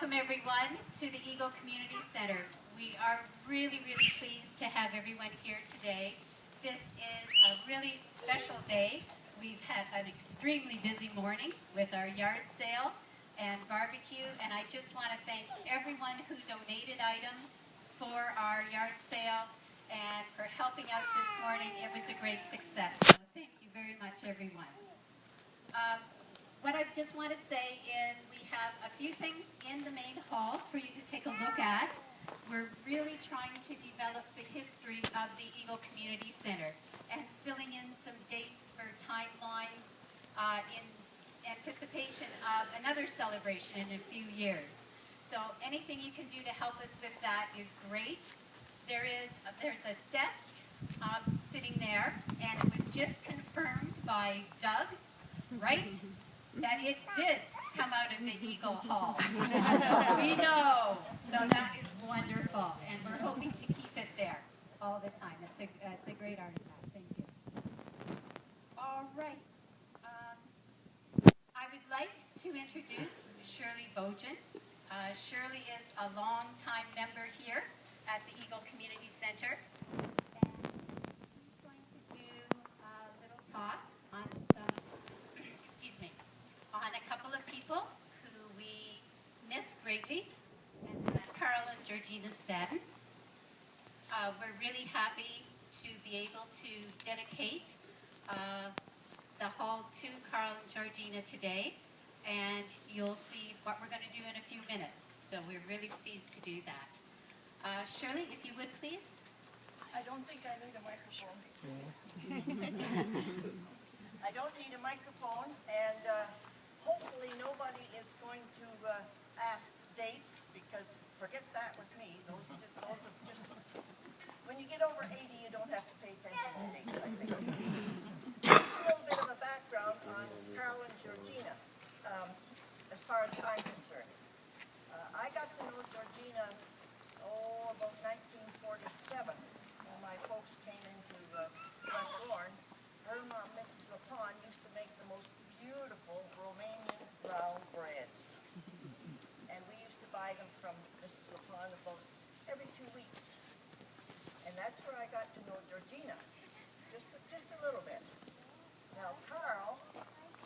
Welcome everyone to the Eagle Community Center. We are really pleased to have everyone here today. This is a really special day. We've had an extremely busy morning with our yard sale and barbecue, and I just want to thank everyone who donated items for our yard sale and for helping out this morning. It was a great success, so thank you very much everyone. What I just want to say is we have a few things in the main hall for you to take a look at. We're really trying to develop the history of the Eagle Community Center and filling in some dates for timelines in anticipation of another celebration in a few years. So anything you can do to help us with that is great. There's a desk sitting there, and it was just confirmed by Doug, right? That it did come out of the Eagle Hall. We know. So that is wonderful. And we're hoping to keep it there all the time. It's a great artifact. Thank you. All right. I would like to introduce Shirley Bojan. Shirley is a longtime member here at the Eagle Community Center. And she's going to do a little talk on on a couple of people who we miss greatly, and that's Carl and Georgina Staddon. We're really happy to be able to dedicate the hall to Carl and Georgina today, and you'll see what we're going to do in a few minutes. So we're really pleased to do that. Shirley, if you would please. I don't think I need a microphone. I don't need a microphone, and hopefully nobody is going to ask dates, because forget that with me. Those are just when you get over 80, you don't have to pay attention to dates, I think. Just a little bit of a background on Carl and Georgina, as far as I'm concerned. I got to know Georgina, about 1947, when my folks came into West Lorne. Her mom, Mrs. LaPon, used to make the most beautiful Romanian round breads. And we used to buy them from Mrs. LaPon about every 2 weeks. And that's where I got to know Georgina, just a little bit. Now Carl,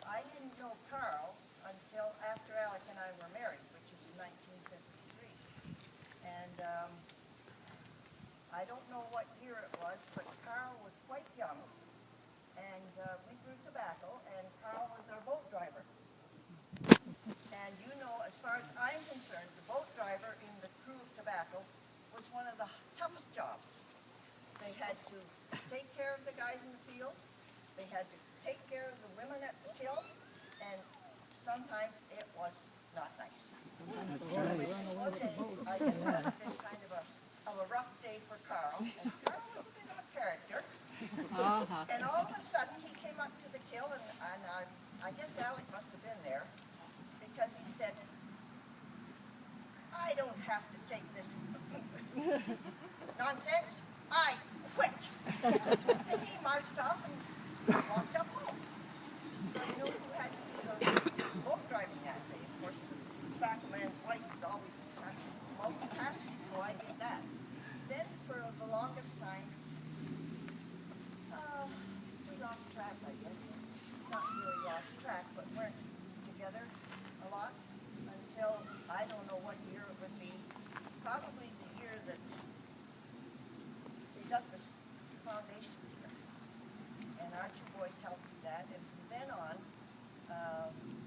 I didn't know Carl until after Alec and I were married, which is in 1953. And I don't know what year it was, but Carl was quite young. And we grew tobacco, and Carl was our boat driver. And you know, as far as I'm concerned, the boat driver in the crew of tobacco was one of the toughest jobs. They had to take care of the guys in the field, they had to take care of the women at the kiln, and sometimes it was not nice. So this one day, I guess must have been kind of a rough day for Carl, and Carl was a bit of a character. And all of a sudden, he came up to the kiln, and I guess Alec must have been there, because he said, "I don't have to take this nonsense. I quit." And he marched off and walked up home. So you know who had to do the boat driving that day? Of course, the tobacco man's wife was always multitasking, so I did that. Then for the longest time, we lost track, I guess. Not really lost track, but weren't together a lot until I don't know what year it would be. Probably the year that they dug the foundation here. And our two boys helped do that. And from then on,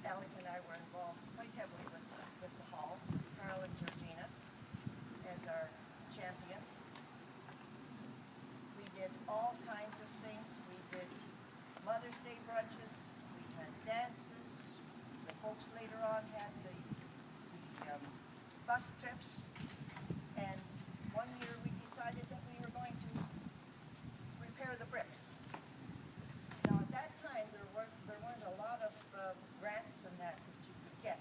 Alec and I were involved quite heavily with the hall, Carl and Georgina as our champions. We did all kinds of things. We did Mother's Day brunches, we had dances, the folks later on had the bus trips, and one year we decided that we were going to repair the bricks. Now at that time there weren't a lot of grants and that you could get,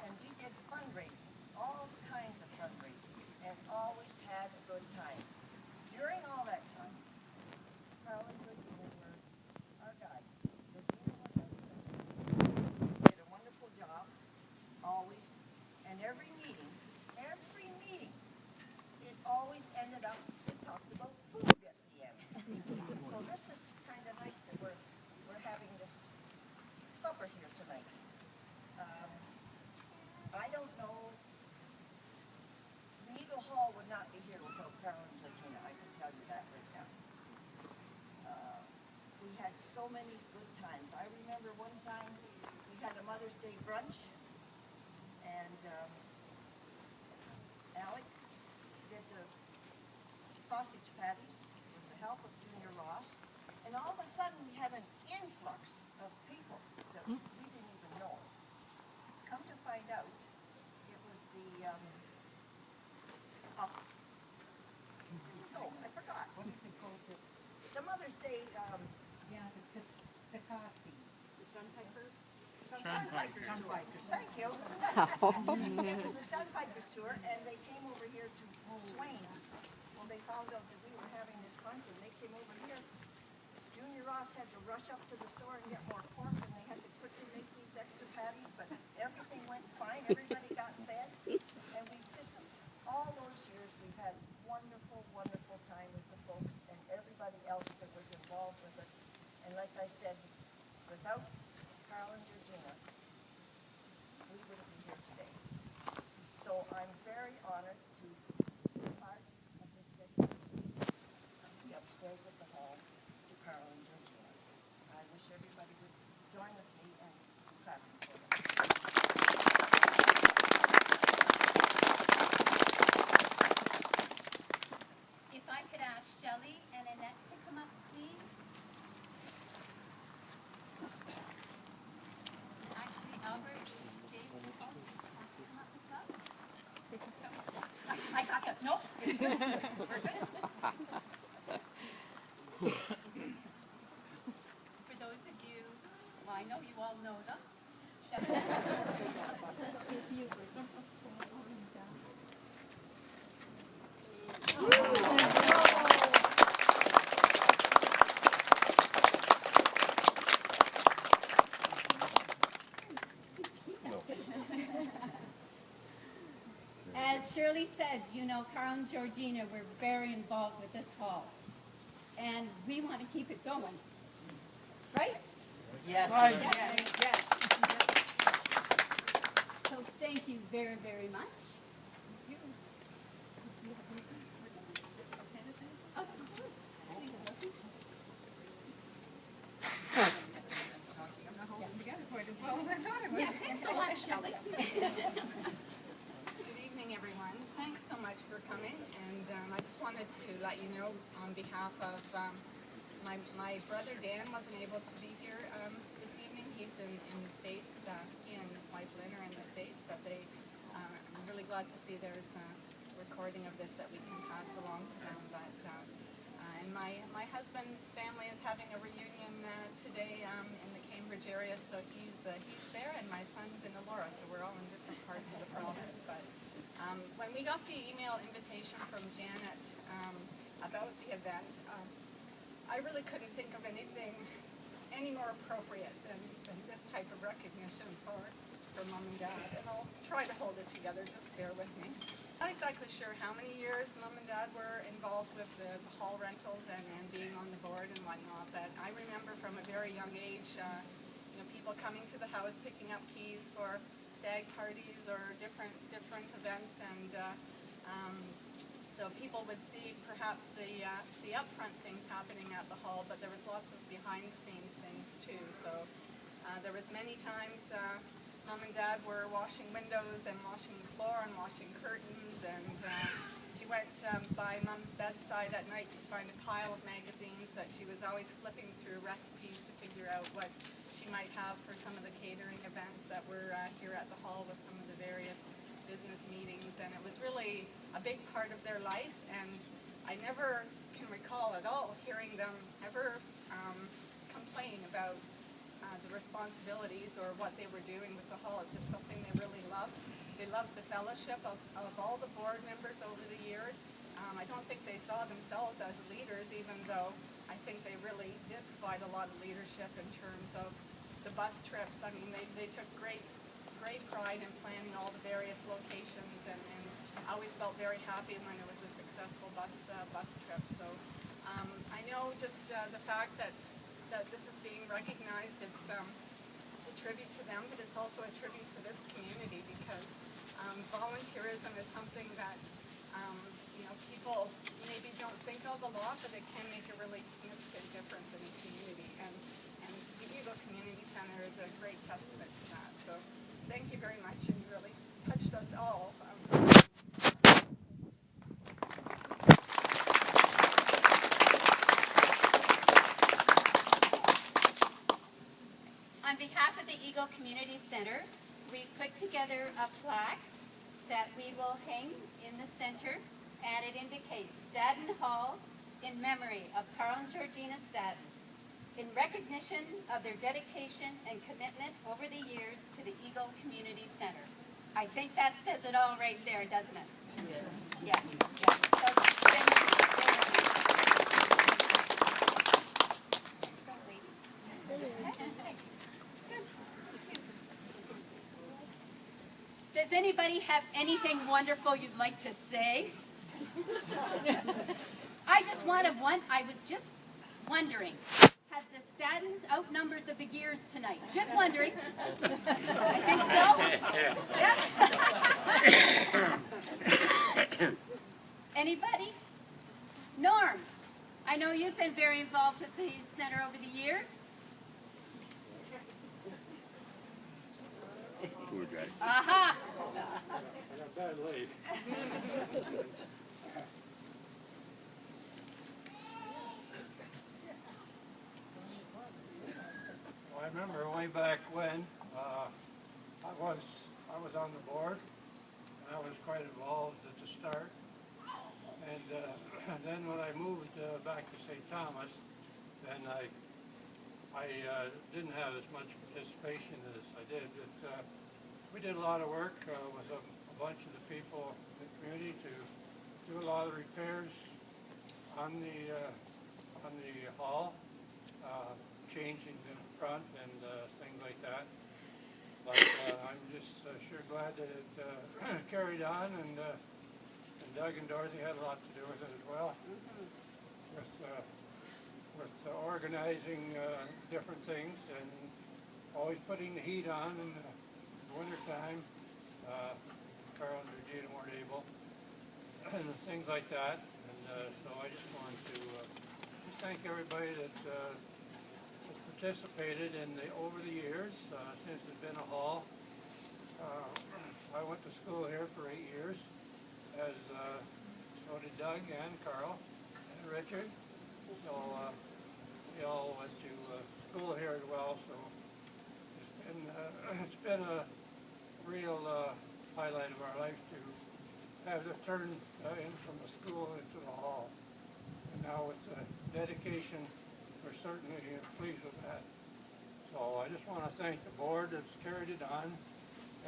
and we did fundraisings, all kinds of fundraising, and always had a good time. During all that time, Carl and Georgina were our guide. Did a wonderful job, always, and every meeting had so many good times. I remember one time we had a Mother's Day brunch, and Alec did the sausage patties with the help of Junior Ross, and all of a sudden we have an influx of people that we didn't even know. Come to find out, it was the, I forgot. What did they call it? The Mother's Day, Yeah, the coffee. Sunpipers. Thank you. It was the Sunpipers tour, and they came over here to Swain's. Well, they found out that we were having this brunch, and they came over here. Junior Ross had to rush up to the store and get more pork, and they had to quickly make these extra patties, but everything went fine. Everybody got fed, and we just, all those years, we've had wonderful, wonderful time with the folks and everybody else that was involved with it. And like I said, without Carl and Georgina, we wouldn't be here today. So I'm very honored to be part of this segment. The upstairs at the hall to Carl and Georgina. I wish everybody would join with me and clap for them. If I could ask Shelley and Annette to come up, please. Actually, Albert, Dave, oh, want to come up as well? I got that. No, it's good. We're good. For those of you, well, I know you all know them. If you As Shirley said, you know, Carl and Georgina were very involved with this hall. And we want to keep it going. Right? Yes. Yes. So thank you very, very much. Of course. I'm not holding together quite as well as I thought I would. Yeah, thanks so much, Shelley. Good evening, everyone. Thanks so much for coming, and I just wanted to let you know on behalf of my brother Dan wasn't able to be here this evening. He's in the States. He and his wife Lynn are in the States, but I'm really glad to see there's a recording of this that we can pass along to them. And my husband's family is having a reunion today in the Cambridge area, so he's there, and my son's in Elora, so we're all in different parts of the province. But when we got the email invitation from Janet about the event, I really couldn't think of anything any more appropriate than this type of recognition for Mom and Dad, and I'll try to hold it together, just bear with me. Not exactly sure how many years Mom and Dad were involved with the hall rentals and being on the board and whatnot, but I remember from a very young age, people coming to the house, picking up keys for stag parties or different events, and so people would see perhaps the upfront things happening at the hall, but there was lots of behind-the-scenes things too. So there was many times Mom and Dad were washing windows and washing the floor and washing curtains, and if you went by Mom's bedside at night, you'd find a pile of magazines that she was always flipping through recipes to figure out what she might have for some of the catering events that were here at the hall with some of the various business meetings, and it was really a big part of their life, and I never can recall at all hearing them ever complain about the responsibilities or what they were doing with the hall. It's just something they really loved. They loved the fellowship of all the board members over the years. I don't think they saw themselves as leaders, even though I think they really did provide a lot of leadership in terms of the bus trips. I mean, they took great pride in planning all the various locations, and I always felt very happy when it was a successful bus trip. So I know just the fact that this is being recognized, it's a tribute to them, but it's also a tribute to this community, because volunteerism is something that people maybe don't think of a lot, but it can make a really significant difference in the community. And the Eagle Community Center is a great testament to that. So thank you very much, and you really touched us all. On behalf of the Eagle Community Center, we put together a plaque that we will hang in the center, and it indicates Staddon Hall in memory of Carl and Georgina Staddon, in recognition of their dedication and commitment over the years to the Eagle Community Center. I think that says it all right there, doesn't it? Yes. Yes. Yes. So, thank you. Does anybody have anything wonderful you'd like to say? I was just wondering, have the Staddons outnumbered the Begiers tonight? Just wondering. I think so. Anybody? Norm, I know you've been very involved with the center over the years. Aha! Well, I remember way back when I was on the board, and I was quite involved at the start. And then when I moved back to St. Thomas, then I didn't have as much participation as I did. But we did a lot of work with a bunch of the people in the community to do a lot of repairs on the hall, changing the front and things like that. But I'm just sure glad that it carried on, and Doug and Dorothy had a lot to do with it as well, with organizing different things and always putting the heat on in the wintertime. Carl and Georgina weren't able, and things like that. And so I just wanted to just thank everybody that has participated over the years since it's been a hall. I went to school here for 8 years, as so did Doug and Carl and Richard. So we all went to school here as well. So it's been a real highlight of our life to have the turn in from the school into the hall. And now with the dedication, we're certainly pleased with that. So I just want to thank the board that's carried it on,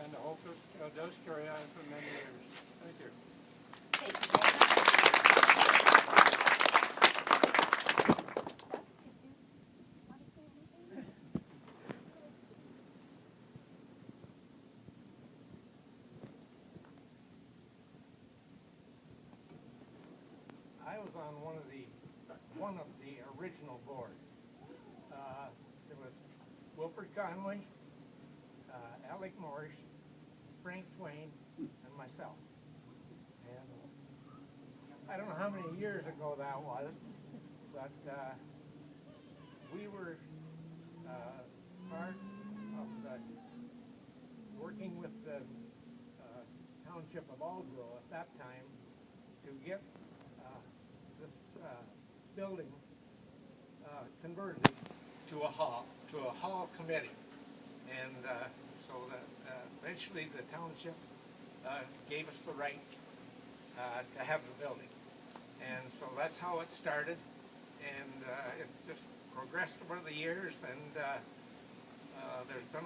and I hope it does carry on for many years. Thank you. Thank you very much. I was on one of the original boards. There was Wilford Conway, Alec Morris, Frank Swain, and myself. And I don't know how many years ago that was, but we were part of working with the township of Aldro at that time to get this building converted to a hall committee, and so that eventually the township gave us the right to have the building, and so that's how it started, and it's just progressed over the years, and there's been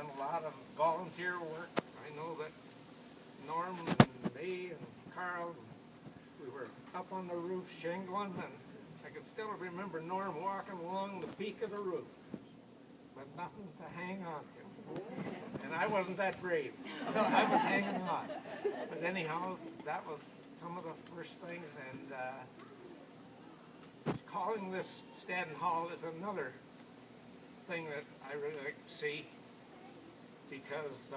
a lot of volunteer work. I know that Norm and me and Carl, we were up on the roof shingling, and I can still remember Norm walking along the peak of the roof with nothing to hang on to. And I wasn't that brave. I was hanging on. But anyhow, that was some of the first things, and calling this Staddon Hall is another thing that I really like to see, because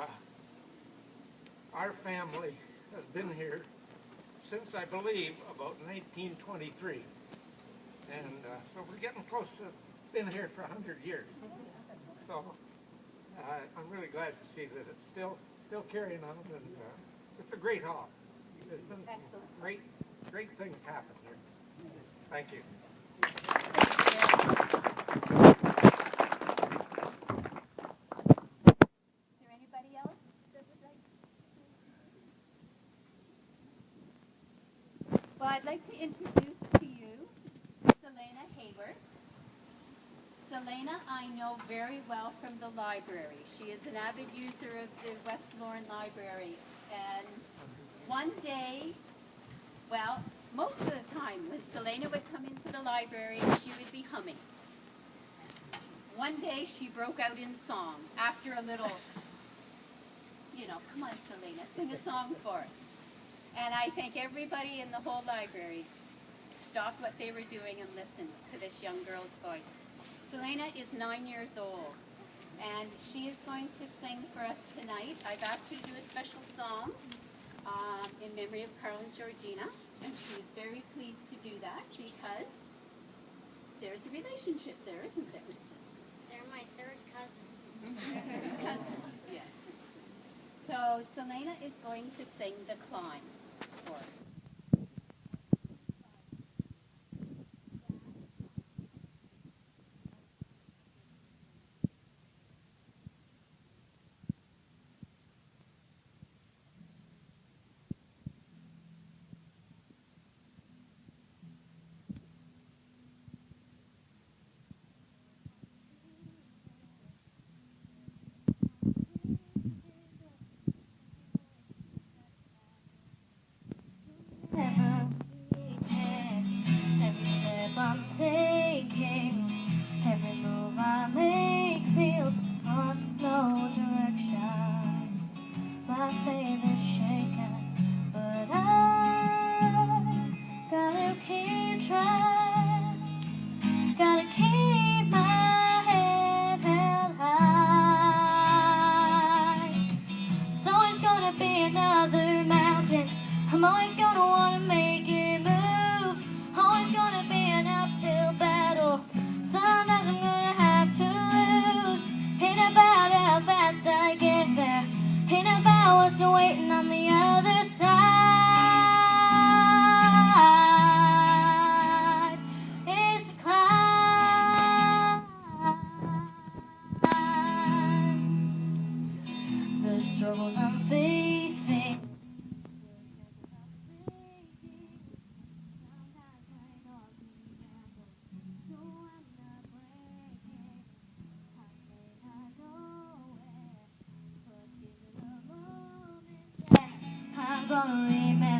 our family has been here since I believe about 1923. And so we're getting close to been here for 100 years. So I'm really glad to see that it's still carrying on, and it's a great hall. There's been some great things happen here. Thank you. Is there anybody else that would like to? Well, I'd like to introduce to you Selena Hayward. Selena I know very well from the library. She is an avid user of the West Lorne Library. And one day, well, most of the time when Selena would come into the library, she would be humming. One day she broke out in song after a little, come on Selena, sing a song for us. And I think everybody in the whole library stopped what they were doing and listened to this young girl's voice. Selena is 9 years old, and she is going to sing for us tonight. I've asked her to do a special song in memory of Carl and Georgina, and she was very pleased to do that because there's a relationship there, isn't there? They're my third cousins. Cousins, yes. So Selena is going to sing The Climb for us. Every step I'm taking, every move I make feels lost with no direction. My faith is shaken, but I gotta keep trying. Gotta keep my head held high. There's always gonna be another mountain. I'm always gonna wanna make it move. Always gonna be an uphill battle. Sometimes I'm gonna have to lose. Ain't about how fast I get there. Ain't about what's waiting on the other side. It's a climb. The struggles I'm facing. I'm gonna remember.